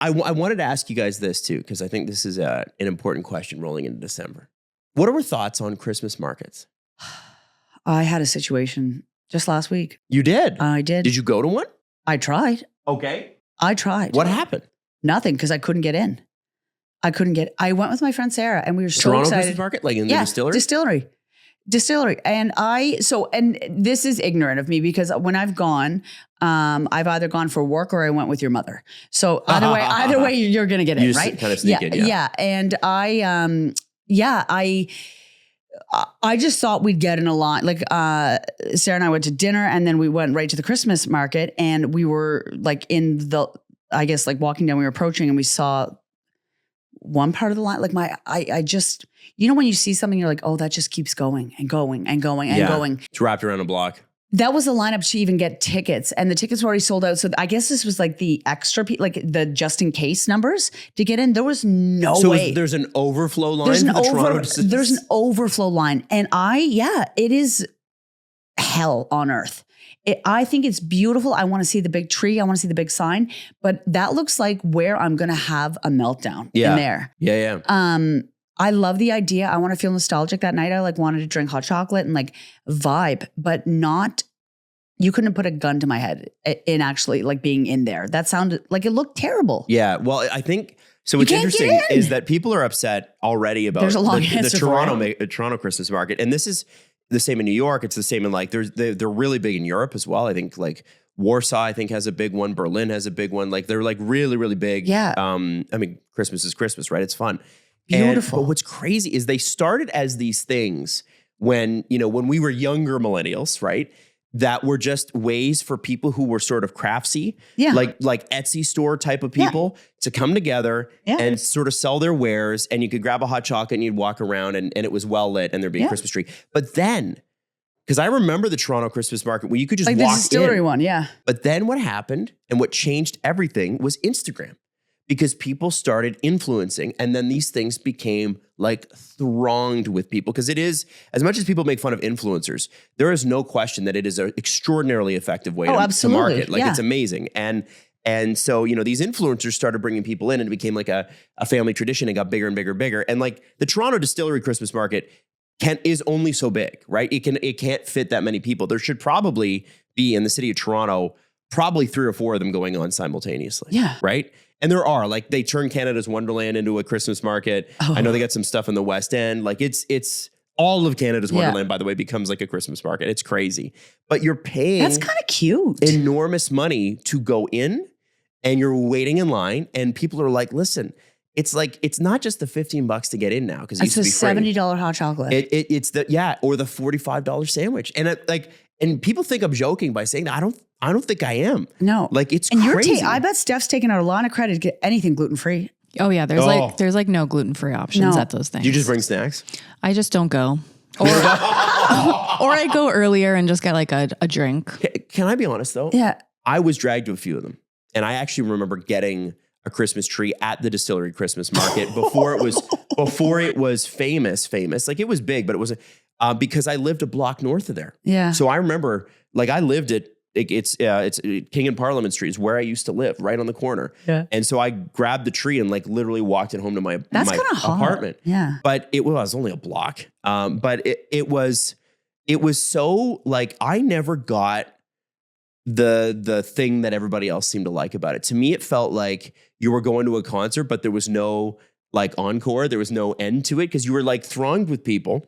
I wanted to ask you guys this too, because I think this is an important question rolling into December. What are our thoughts on Christmas markets? I had a situation just last week. You did? I did. Did you go to one? I tried. Okay. I tried. What happened? Nothing, because I couldn't get in. I went with my friend Sarah, and we were so Toronto excited. Christmas market? Like in the Distillery. And and this is ignorant of me, because when I've gone, I've either gone for work or I went with your mother. So either way, you're going to get in, right? Kind of sneak in, yeah. And I just thought we'd get in a lot. Like Sarah and I went to dinner, and then we went right to the Christmas market, and we were like walking down, we were approaching, and we saw one part of the line. Like I just, when you see something, you're like, oh, that just keeps going and going and going and going. It's wrapped around a block. That was the lineup to even get tickets, and the tickets were already sold out. So I guess this was like the extra, like the just in case numbers to get in. There was no way. There's an overflow line. There's an overflow line, and it is hell on earth. I think it's beautiful. I want to see the big tree. I want to see the big sign, but that looks like where I'm going to have a meltdown in there. Yeah. I love the idea. I want to feel nostalgic that night. I wanted to drink hot chocolate and vibe, but not, you couldn't have put a gun to my head in actually being in there. That sounded like it looked terrible. Yeah. Well, I think, so what's interesting is that people are upset already about the Toronto Christmas market. And this is the same in New York. It's the same in they're really big in Europe as well. I think Warsaw, I think, has a big one. Berlin has a big one. They're really, really big. Yeah. Christmas is Christmas, right? It's fun. Beautiful. But what's crazy is they started as these things when we were younger millennials, right? That were just ways for people who were sort of craftsy, like Etsy store type of people to come together and sort of sell their wares. And you could grab a hot chocolate and you'd walk around and it was well lit and there'd be a Christmas tree. But then, because I remember the Toronto Christmas market where you could just walk in. The distillery one, yeah. But then what happened and what changed everything was Instagram. Because people started influencing, and then these things became thronged with people. Because it is, as much as people make fun of influencers, there is no question that it is an extraordinarily effective way to market. It's amazing. And so, these influencers started bringing people in, and it became a family tradition. It got bigger and bigger and bigger. And the Toronto Distillery Christmas market is only so big, right? It can't fit that many people. There should probably be in the city of Toronto, probably 3 or 4 of them going on simultaneously. Yeah. Right? And there are, they turned Canada's Wonderland into a Christmas market. Oh. I know they got some stuff in the West End. It's all of Canada's Wonderland, by the way, becomes a Christmas market. It's crazy. But you're paying— That's kind of cute. —enormous money to go in, and you're waiting in line, and people are like, listen, it's not just the $15 to get in now, because it's a $70 hot chocolate. It's or the $45 sandwich. And and people think I'm joking by saying that. I don't think I am. No. It's crazy. I bet Steph's taking out a lot of credit to get anything gluten-free. Oh yeah. There's no gluten-free options at those things. Do you just bring snacks? I just don't go. Or I go earlier and just get a drink. Can I be honest though? Yeah. I was dragged to a few of them. And I actually remember getting a Christmas tree at the Distillery Christmas market before it was famous. It was big, but it wasn't because I lived a block north of there. Yeah. So I remember I lived at it's King and Parliament Street is where I used to live, right on the corner. Yeah. And so I grabbed the tree and literally walked it home to my apartment. Yeah. But it was only a block. But it was so I never got the thing that everybody else seemed to like about it. To me, it felt like you were going to a concert, but there was no encore. There was no end to it because you were thronged with people.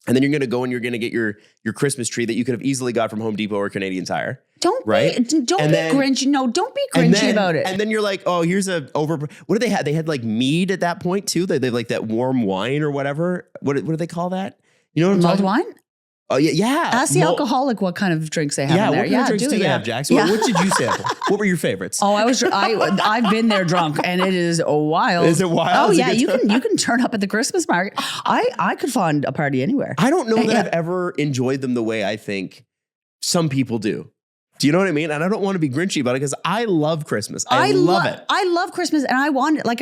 And then you're going to go and you're going to get your Christmas tree that you could have easily got from Home Depot or Canadian Tire. Don't be Grinch. No, don't be Grinchy about it. And then you're here's what do they have? They had mead at that point too. They that warm wine or whatever. What do they call that? You know what I'm talking about? Mulled wine? Oh yeah. Ask the alcoholic what kind of drinks they have in there. What kind of drinks do they have, Jax? What did you sample? What were your favorites? Oh, I've been there drunk, and it is wild. Is it wild? Oh yeah, you can turn up at the Christmas market. I could find a party anywhere. I don't know that I've ever enjoyed them the way I think some people do. Do you know what I mean? And I don't want to be Grinchy about it because I love Christmas. I love it. I love Christmas, and I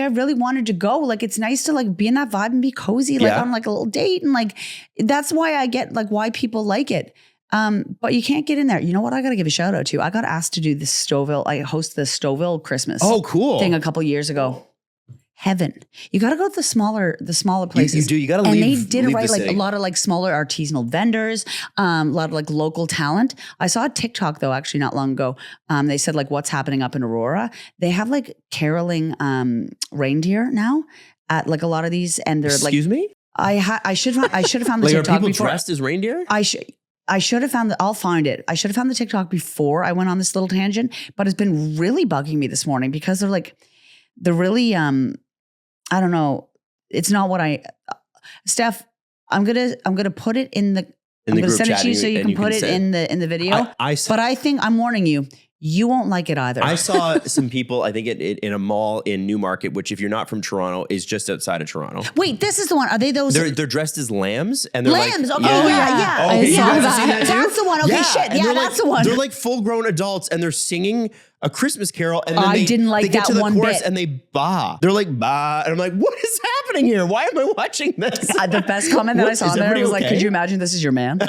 really wanted to go. It's nice to be in that vibe and be cozy, on a little date, and that's why I get why people like it. But you can't get in there. You know what? I got to give a shout out to. I got asked to do the Stouffville. I host the Stouffville Christmas Oh, cool. thing a couple years ago. Heaven. You got to go to the smaller places. You do. You got to and leave. they did it leave right, the like city. a lot of like smaller artisanal vendors, a lot of like local talent. I saw a TikTok though, actually not long ago. They said like what's happening up in Aurora. They have like caroling reindeer now at like a lot of these, and they're Excuse me? I should have found the Like, are TikTok people before. dressed as reindeer? I should have found I'll find it. I should have found the TikTok before I went on this little tangent, but it's been really bugging me this morning because they're really I don't know. It's not what Steph, I'm gonna put it in the I'm gonna group send it chat to you so and you can put it say in the video. But I think I'm warning you, you won't like it either. I saw some people, I think in a mall in Newmarket, which if you're not from Toronto, is just outside of Toronto. Wait, this is the one. Are they those? They're dressed as lambs and they're lambs. like, Okay, yeah. Oh, I okay, you saw guys have that. seen that too? That's the one. Okay, shit. and Yeah, they're that's like, the one. They're like full grown adults and they're singing a Christmas carol and then I they didn't like they get that to the one chorus bit. and they bah. They're like bah. And I'm like, what is happening here? Why am I watching this? The best comment that I saw Is there everybody was like, okay? could you imagine this is your man?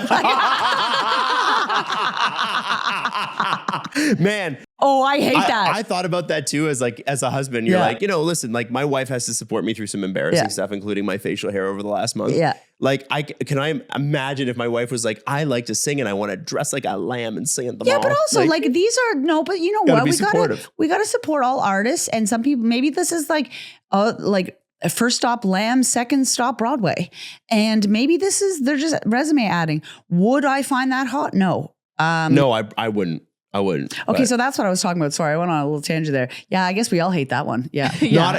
Man, Oh, I hate that. I thought about that too as a husband. You're Yeah. like, listen, like my wife has to support me through some embarrassing Yeah. stuff, including my facial hair over the last month. Yeah. Like can I imagine if my wife was like, I like to sing and I want to dress like a lamb and sing at the Yeah, mall. but also like these are but you know Gotta what? be supportive. We gotta support all artists, and some people maybe this is like a first stop Lamb, second stop Broadway, and maybe they're just resume adding. Would I find that hot? No. no, I wouldn't. Okay, but so that's what I was talking about. Sorry, I went on a little tangent there. Yeah, I guess we all hate that one. Yeah.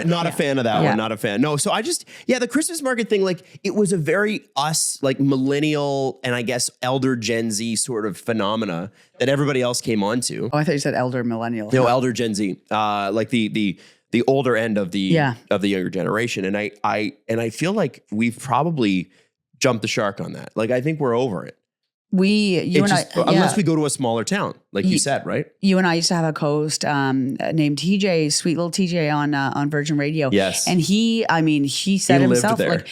not a fan of that Yeah. one. Not a fan. No. So the Christmas market thing, like it was a very us, like millennial and I guess elder Gen Z sort of phenomena that everybody else came on to. Oh, I thought you said elder millennial. No, elder Gen Z, like the older end of the younger generation, and I feel like we've probably jumped the shark on that. Like I think we're over it. Unless we go to a smaller town, like you said, right? You and I used to have a co-host named TJ, sweet little TJ on Virgin Radio. Yes, and he said He lived himself there. like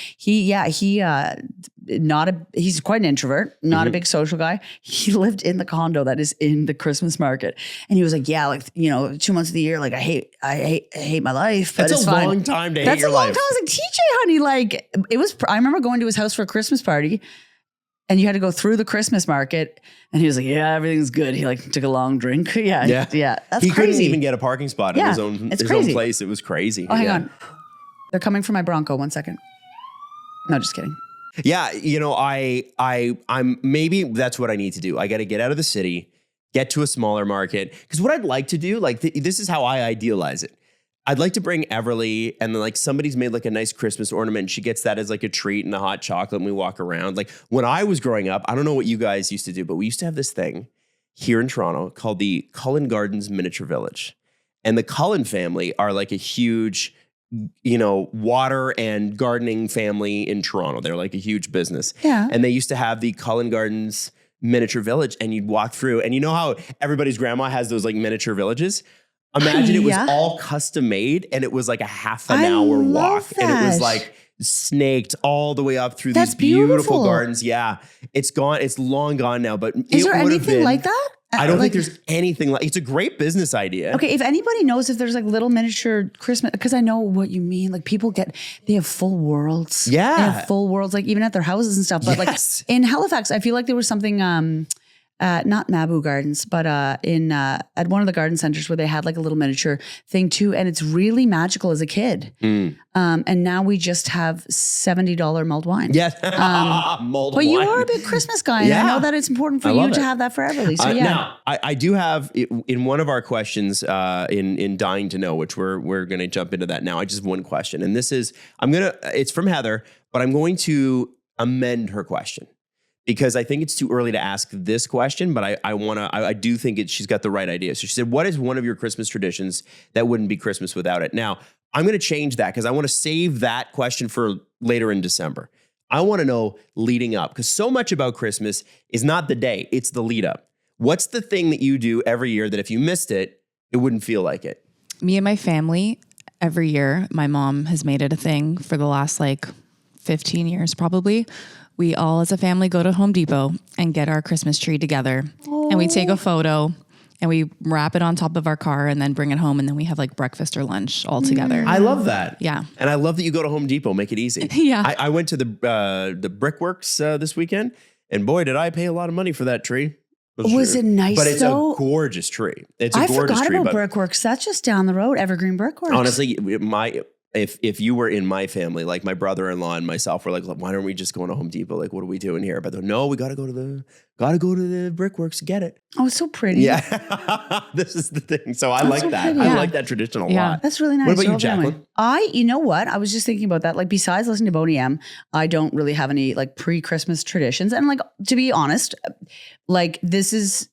he's quite an introvert, not a big social guy. He lived in the condo that is in the Christmas market, and he was like, 2 months of the year, like I hate my life. But that's it's a fine. long time to hate That's your a long life. time. I was like, TJ, honey, like it was. I remember going to his house for a Christmas party. And you had to go through the Christmas market, and he was like, "Yeah, everything's good." He like took a long drink. Yeah. That's he crazy. couldn't even get a parking spot in Yeah, his own it's own crazy. place. It was crazy. Oh, hang on, they're coming for my Bronco. 1 second. No, just kidding. Yeah, I'm maybe that's what I need to do. I got to get out of the city, get to a smaller market. Because what I'd like to do, like this is how I idealize it. I'd like to bring Everly and then like somebody's made like a nice Christmas ornament. And she gets that as like a treat and the hot chocolate and we walk around. Like when I was growing up, I don't know what you guys used to do, but we used to have this thing here in Toronto called the Cullen Gardens Miniature Village. And the Cullen family are like a huge, water and gardening family in Toronto. They're like a huge business. Yeah. And they used to have the Cullen Gardens Miniature Village and you'd walk through and you know how everybody's grandma has those like miniature villages? Imagine it was all custom made and it was like a half an hour walk. that. And it was like snaked all the way up through That's these beautiful beautiful. gardens. Yeah. It's gone. It's long gone now, but Is there would have anything been, like that? I don't Like- think there's anything like it's a great business idea. Okay, if anybody knows if there's like little miniature Christmas, because I know what you mean. Like people they have full worlds. Yeah. They have full worlds, like even at their houses and stuff. But Yes. like in Halifax, I feel like there was something, not Mabu Gardens, but at one of the garden centers where they had like a little miniature thing too. And it's really magical as a kid. And now we just have $70 mulled wine. Yes. Mulled But you wine. are a big Christmas guy, and Yeah. I know that it's important for I you love to it. have that for Everly. So yeah. Now, I do have in one of our questions in Dying to Know, which we're going to jump into that now. I just have one question, and this is it's from Heather, but I'm going to amend her question because I think it's too early to ask this question, but I do think she's got the right idea. So she said, "What is one of your Christmas traditions that wouldn't be Christmas without it?" Now I'm going to change that because I want to save that question for later in December. I want to know leading up because so much about Christmas is not the day, it's the lead up. What's the thing that you do every year that if you missed it, it wouldn't feel like it? Me and my family, every year, my mom has made it a thing for the last like 15 years probably. we all as a family go to Home Depot and get our Christmas tree together. And we take a photo and we wrap it on top of our car and then bring it home. And then we have like breakfast or lunch all together. I love that. Yeah. And I love that you go to Home Depot, make it easy. Yeah. I went to the Brickworks this weekend, and boy, did I pay a lot of money for that tree. Was it nice But it's though? a gorgeous tree. It's a I gorgeous forgot tree. about But Brickworks. That's just down the road, Evergreen Brickworks. honestly, if you were in my family, like my brother-in-law and myself were like, why don't we just go to Home Depot? Like, what are we doing here? But no, we got to go to the Brickworks to get it. Oh, it's so pretty. Yeah, this is the thing. So I That's like so that. pretty. I Yeah. like that tradition a Yeah. lot. That's really nice. What about Your you, family. Jacqueline? You know what? I was just thinking about that. Like, besides listening to Boney M, I don't really have any like pre-Christmas traditions. And like, to be honest, like this is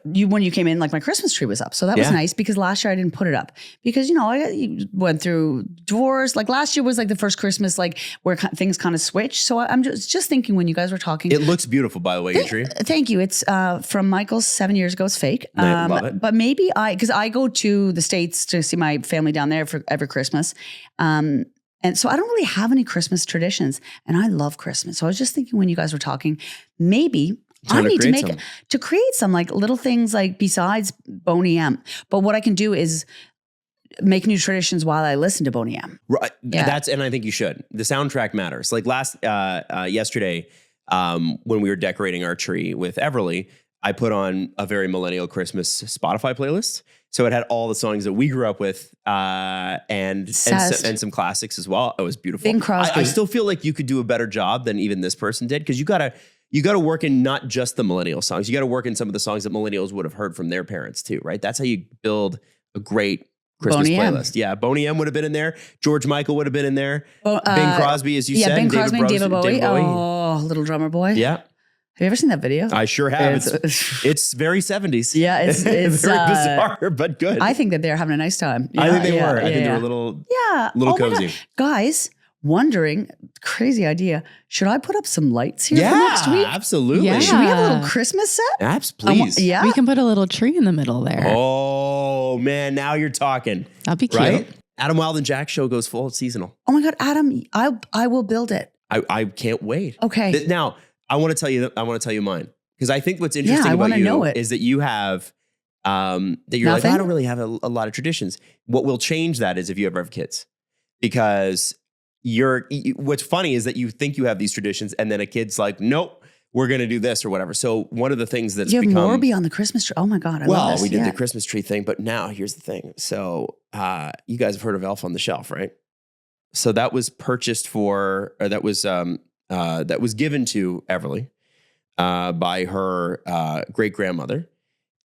you when you came in, like my Christmas tree was up. So that was Yeah. nice because last year I didn't put it up because, I went through divorce. Like last year was like the first Christmas, like where things kind of switched. So I'm just thinking when you guys were talking. It looks beautiful, by the way, your tree. Thank you. It's from Michael's 7 years ago. It's fake. I love it. But maybe because I go to the States to see my family down there for every Christmas. And so I don't really have any Christmas traditions. And I love Christmas. So I was just thinking when you guys were talking, maybe Time I to need to create create some like little things like besides Boney M. But what I can do is make new traditions while I listen to Boney M. Right. Yeah. And I think you should. The soundtrack matters. Like yesterday, when we were decorating our tree with Everly, I put on a very millennial Christmas Spotify playlist. So it had all the songs that we grew up with, and some classics as well. It was beautiful. Bing Crosby. I still feel like you could do a better job than even this person did, because you gotta work in not just the millennial songs. You got to work in some of the songs that millennials would have heard from their parents too, right? That's how you build a great Christmas Boney M. playlist. Yeah, Boney M would have been in there. George Michael would have been in there. Bing Crosby, as you said. Bing Crosby and David Bowie. David Bowie. Oh, Little Drummer Boy. Yeah, Have you ever seen that video? I sure have. It's- It's very 70s. Yeah, it's very bizarre, but good. I think that they're having a nice time. I think they Yeah, were. I think they yeah. were a little Yeah. little Oh my cozy. God. Guys, wondering, crazy idea. Should I put up some lights here for next week? Absolutely. Yeah. Should we have a little Christmas set? Abs, please. Yeah. We can put a little tree in the middle there. Oh man, now you're talking. That'd be cute. Right? Adam Wild and Jack show goes full. It's seasonal. Oh my God, Adam, I will build it. I can't wait. Okay. Now I want to tell you mine, because I think what's interesting I about wanna know you it. is that you have that you're like, Nothing? I don't really have a lot of traditions. What will change that is if you ever have kids, because what's funny is that you think you have these traditions, and then a kid's like, nope, we're going to do this or whatever. So one of the things that's You have become more beyond the Christmas tree. Oh my God, I love well, this. we did Yeah. the Christmas tree thing, but now here's the thing. So you guys have heard of Elf on the Shelf, right? So that was purchased that was given to Everly by her great grandmother.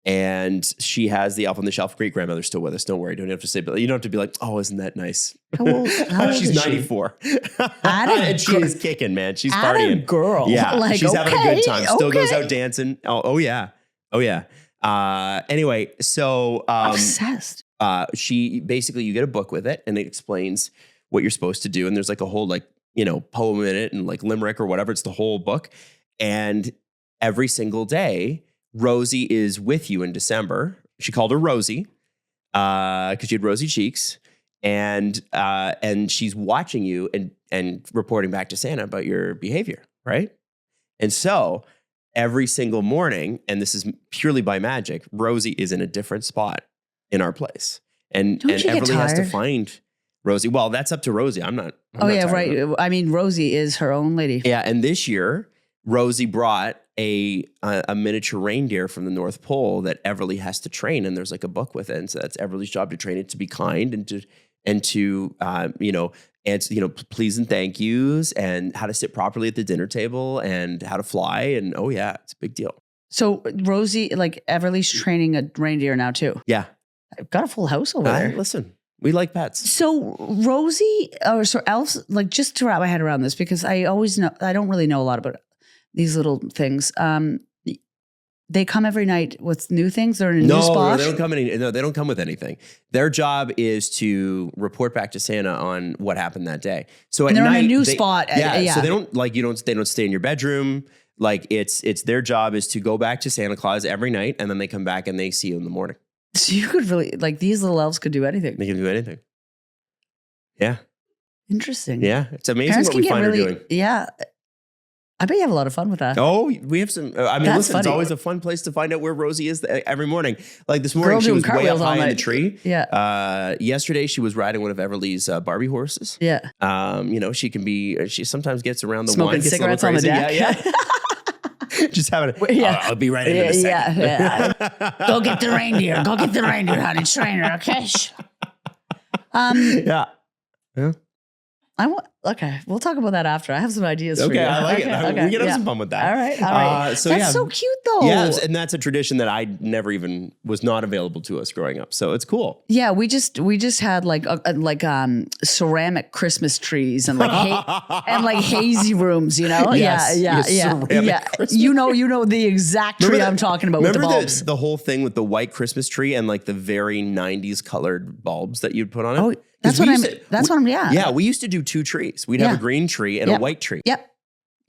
And she has the Elf on the Shelf great grandmother still with us. Don't worry. Don't have to say, but you don't have to be like, oh, isn't that nice? How old She's is she? 94. Atta And she girl. is kicking, man. She's Atta partying. girl. Yeah. Like, she's having a good time. Still goes okay. out dancing. Oh yeah. Anyway, so Obsessed. she basically, you get a book with it and it explains what you're supposed to do. And there's like a whole poem in it and like limerick or whatever. It's the whole book. And every single day, Rosie is with you in December. She called her Rosie because she had rosy cheeks. And she's watching you and reporting back to Santa about your behavior, right? And so every single morning, and this is purely by magic, Rosie is in a different spot in our place. And Don't you get Everly has to tired? find Rosie. Well, that's up to Rosie. I'm not Oh yeah, tired of it. right. I mean, Rosie is her own lady. Yeah, and this year, Rosie brought a miniature reindeer from the North Pole that Everly has to train, and there's like a book with it. And so that's Everly's job, to train it to be kind and to answer please and thank yous, and how to sit properly at the dinner table, and how to fly. And oh yeah, it's a big deal. So Rosie, like Everly's training a reindeer now too. Yeah, I've got a full house over there. listen, we like pets. So Rosie, or so elves, like just to wrap my head around this, because I don't really know a lot about these little things. They come every night with new things. They're in a new spot. They don't come with anything. Their job is to report back to Santa on what happened that day. So And at they're in a night, new spot. Yeah, so they don't stay in your bedroom. Like it's their job is to go back to Santa Claus every night, and then they come back and they see you in the morning. So you could really, like, these little elves could do anything. They can do anything. Yeah, Interesting. yeah, it's amazing Parents what can we get find really, her doing. yeah. I bet you have a lot of fun with that. Oh, we have some. I mean, That's listen, it's funny. always a fun place to find out where Rosie is every morning. Like this morning, Girl she doing was way up cartwheels all high in the night. tree. Yeah. Yesterday, she was riding one of Everly's Barbie horses. Yeah. You know, she sometimes gets around the Smoking wine, gets a little cigarettes on the crazy. deck. Yeah. Just having. Yeah. I'll be right in a second. Yeah. Go get the reindeer. Go get the reindeer, honey. Train her, okay? Yeah. Okay, we'll talk about that after. I have some ideas for you. Okay, I like it. Okay, We can have yeah. some fun with that. All right. So That's so cute, though. Yes, and that's a tradition that I never even was not available to us growing up. So it's cool. Yeah, we just had like ceramic Christmas trees and like hazy rooms, you know. Yes, yeah. ceramic Christmas You know the exact tree I'm talking about with the Remember bulbs. the whole thing with the white Christmas tree and like the very 90s colored bulbs that you'd put on it? Oh, 'Cause that's what I'm. Yeah. Yeah, we used to do two trees. We'd have Yeah. a green tree and a white tree. Yep.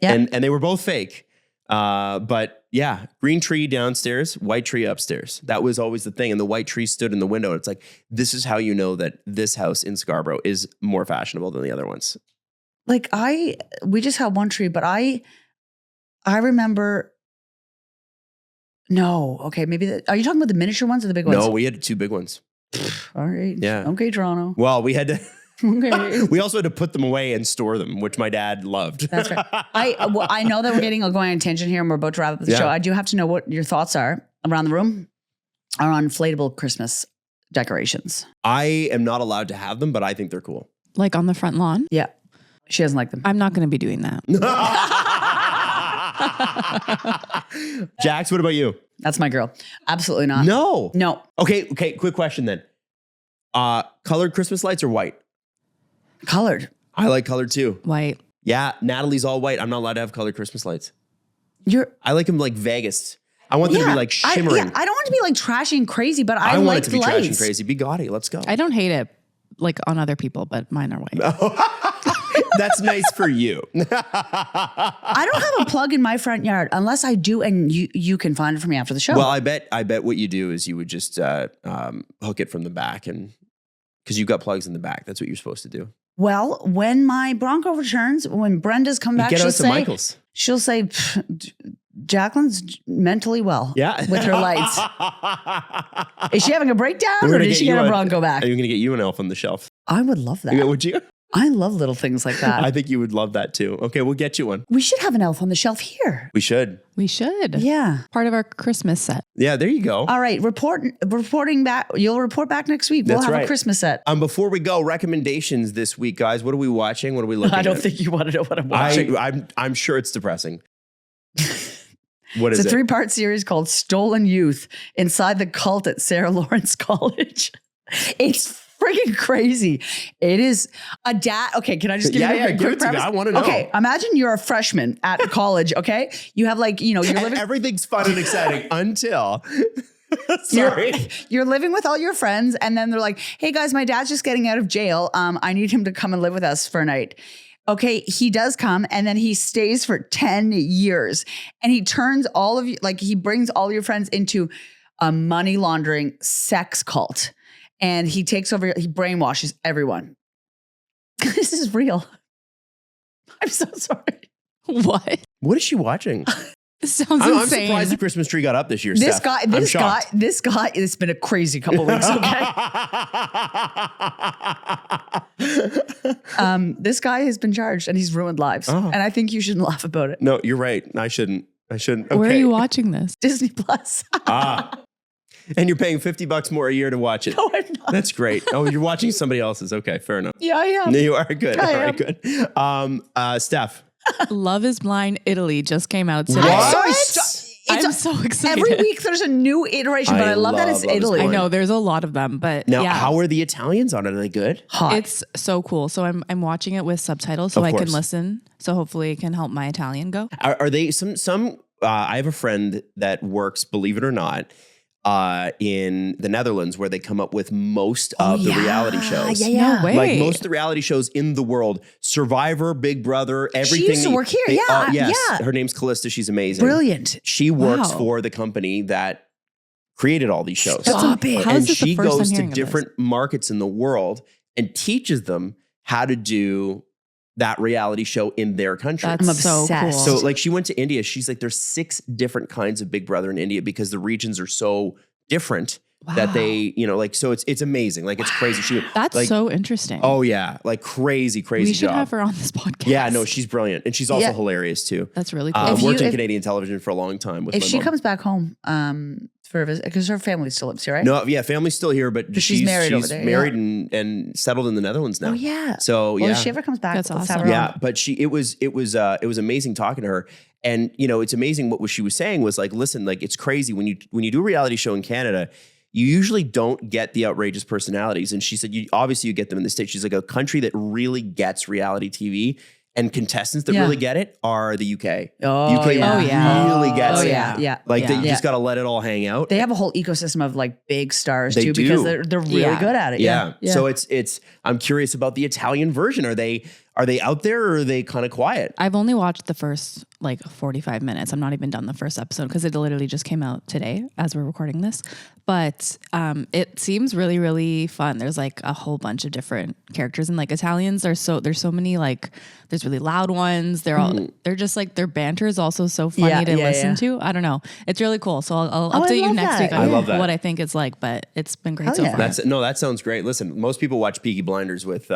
Yeah. And they were both fake. But yeah, green tree downstairs, white tree upstairs. That was always the thing. And the white tree stood in the window. And it's like, this is how you know that this house in Scarborough is more fashionable than the other ones. Like we just had one tree, but I remember. No, okay, maybe. Are you talking about the miniature ones or the big ones? No, we had two big ones. All right. Yeah. Okay, Toronto. Well, we had to. Okay. We also had to put them away and store them, which my dad loved. That's right. I know that we're going on tangent here and we're about to wrap up the Yeah. show. I do have to know what your thoughts are around the room on inflatable Christmas decorations. I am not allowed to have them, but I think they're cool. Like on the front lawn. Yeah. She doesn't like them. I'm not going to be doing that. Jax, what about you? That's my girl. Absolutely not. No. No. Okay, quick question then. Colored Christmas lights or white? Colored. I like colored too. White. Yeah, Natalie's all white. I'm not allowed to have colored Christmas lights. You're I like them like Vegas. I want them to be like shimmering. I don't want to be like trashy and crazy, but I want like it to be lights. trash and crazy. Be gaudy. Let's go. I don't hate it like on other people, but mine are white. That's nice for you. I don't have a plug in my front yard unless I do, and you can find it for me after the show. Well, I bet what you do is you would just hook it from the back, and because you've got plugs in the back. That's what you're supposed to do. Well, when my Bronco returns, when Brenda's come back, Get out to Michael's. she'll say, Jacqueline's mentally well with her lights. Is she having a breakdown or did she get a Bronco back? Are you going to get you an elf on the shelf? I would love that. Yeah, would you? I love little things like that. I think you would love that too. Okay, we'll get you one. We should have an elf on the shelf here. We should. We should. Yeah. Part of our Christmas set. Yeah, there you go. All right. Reporting back. You'll report back next week. We'll That's have right. a Christmas set. Before we go, recommendations this week, guys. What are we watching? What are we looking at? I don't think you want to know what I'm watching. I'm sure it's depressing. What is It's a it? 3-part series called Stolen Youth Inside the Cult at Sarah Lawrence College. It's freaking crazy. It is a dad. Okay, can I just give you a give quick it to me. premise? I want to know. Okay, imagine you're a freshman at college, okay? You have like, you're living... Everything's fun and exciting until... Sorry. You're living with all your friends and then they're like, hey guys, my dad's just getting out of jail. I need him to come and live with us for a night. Okay, he does come and then he stays for 10 years and he turns all of you, like he brings all your friends into a money laundering sex cult and he takes over, he brainwashes everyone. This is real. I'm so sorry. What? What is she watching? It sounds I'm insane. surprised the Christmas tree got up this year. This Steph. guy, it's been a crazy couple weeks, okay? This guy has been charged and he's ruined lives. Oh. And I think you shouldn't laugh about it. No, you're right. I shouldn't. Okay. Where are you watching this? Disney Plus. And you're paying $50 more a year to watch it. No, I'm not. That's great. Oh, you're watching somebody else's. Okay, fair enough. Yeah, I am. No, you are good. I All am. right, good. Steph. Love is Blind Italy just came out today. What? I'm so excited. Every week there's a new iteration, but I love that it's Love is Italy. I Blind. know there's a lot of them, but Now, yeah. how are the Italians on it? Are they good? Hot. It's so cool. So I'm watching it with subtitles so Of I can course. listen. So hopefully it can help my Italian go. Are they some? I have a friend that works, believe it or not, in the Netherlands, where they come up with most of the reality shows. Yeah. No way. Like most of the reality shows in the world, Survivor, Big Brother, everything. used to work here. Yeah, yes. yeah. Her name's Callista. She's amazing. Brilliant. She works Wow. for the company that created all these shows. Stop it. How And is this the she first time goes to hearing of this? different markets in the world and teaches them how to do that reality show in their country. That's I'm so cool. obsessed. So like she went to India. She's like, there's 6 different kinds of Big Brother in India because the regions are so different that they, you know, like, so it's amazing. Like it's crazy. She That's like, so interesting. oh yeah. Like crazy we should job. have her on this podcast. Yeah, no, she's brilliant. And she's also Yeah. hilarious too. That's really cool. Worked in Canadian television for a long time with If my she mom. comes back home for a visit, because her family still lives here, right? No, yeah, family's still here, but she's married over there, married and settled in the Netherlands now. Oh yeah. So Well, yeah. if she ever comes back, That's let's have awesome. her Yeah, on. but it was amazing talking to her. And you know, it's amazing what she was saying was like, listen, like it's crazy when you do a reality show in Canada, you usually don't get the outrageous personalities. And she said, obviously you get them in the States. She's like, a country that really gets reality TV and contestants that Yeah. really get it are the UK. Oh, UK yeah. Oh, yeah. really gets Oh it. yeah, yeah. Like Yeah. you just got to let it all hang out. They have a whole ecosystem of like big stars They too, do. because they're really Yeah. good at it. Yeah. Yeah. So it's I'm curious about the Italian version. Are they out there or are they kind of quiet? I've only watched the first like 45 minutes. I'm not even done the first episode because it literally just came out today as we're recording this. But it seems really, really fun. There's like a whole bunch of different characters, and like Italians there's so many, like there's really loud ones. They're just like, their banter is also so funny Yeah, to yeah, listen yeah. to. I don't know. It's really cool. So I'll Oh, I update you love next that. week I on love that. what I think it's like, but it's been great Hell so yeah. far. That sounds great. Listen, most people watch Peaky Blinders with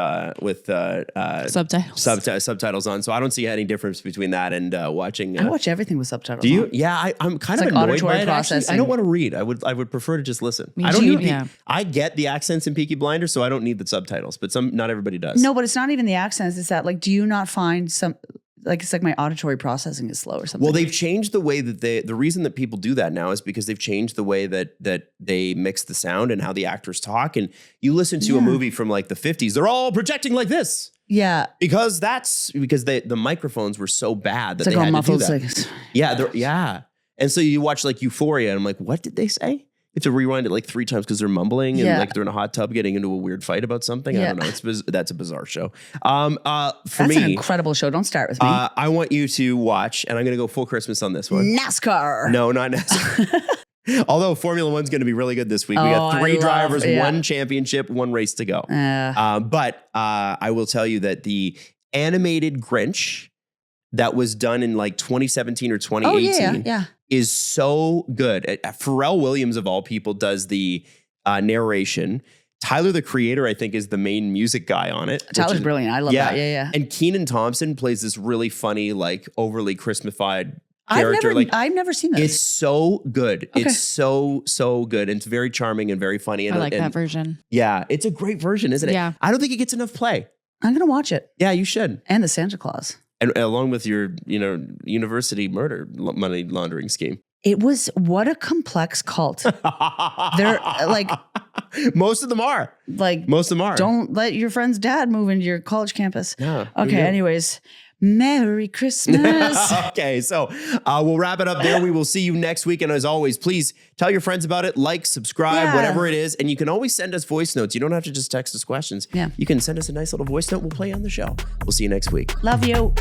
Subtitles. subtitles on, so I don't see any difference between that and watching. I watch everything with subtitles. Do you? on. Yeah, I'm kind It's of like annoyed by auditory it. Actually. I processing. don't want to read. I would prefer to just listen. Me I don't too, need. yeah. I get the accents in Peaky Blinders, so I don't need the subtitles. But not everybody does. No, but it's not even the accents. It's that like, do you not find some like it's like my auditory processing is slow or something? Well, they've changed the way that the reason that people do that now is because they've changed the way that they mix the sound and how the actors talk. And you listen to a movie from like the 50s, they're all projecting like this. Yeah. Because the microphones were so bad that It's like they all had to do muffled. that. Like, Yeah. And so you watch like Euphoria and I'm like, what did they say? You have to rewind it like 3 times because they're mumbling and Yeah. like they're in a hot tub getting into a weird fight about something. I Yeah. don't know. That's a bizarre show. For that's an me, incredible show. Don't start with me. I want you to watch, and I'm going to go full Christmas on this one. NASCAR. No, not NASCAR. Although Formula One's going to be really good this week. We Oh, got I 3 love- drivers, yeah. 1 championship, 1 race to go. But I will tell you that the animated Grinch that was done in like 2017 or 2018 yeah. is so good. Pharrell Williams, of all people, does the narration. Tyler, the creator, I think, is the main music guy on it. Tyler's brilliant. I love that. Yeah. And Kenan Thompson plays this really funny, like overly Christmified character. I've never seen this. It's so good. Okay. It's so good. And it's very charming and very funny. And, I like that version. Yeah, it's a great version, isn't it? Yeah. I don't think it gets enough play. I'm gonna watch it. Yeah, you should. And the Santa Claus. And along with your, university murder money laundering scheme. It was what a complex cult. They're like most of them are. Most of them are. Don't let your friend's dad move into your college campus. Yeah, who Okay. knew? Anyways, Merry Christmas. Okay, so we'll wrap it up there. We will see you next week. And as always, please tell your friends about it, like, subscribe, Yeah. whatever it is. And you can always send us voice notes. You don't have to just text us questions. Yeah. You can send us a nice little voice note. We'll play on the show. We'll see you next week. Love you.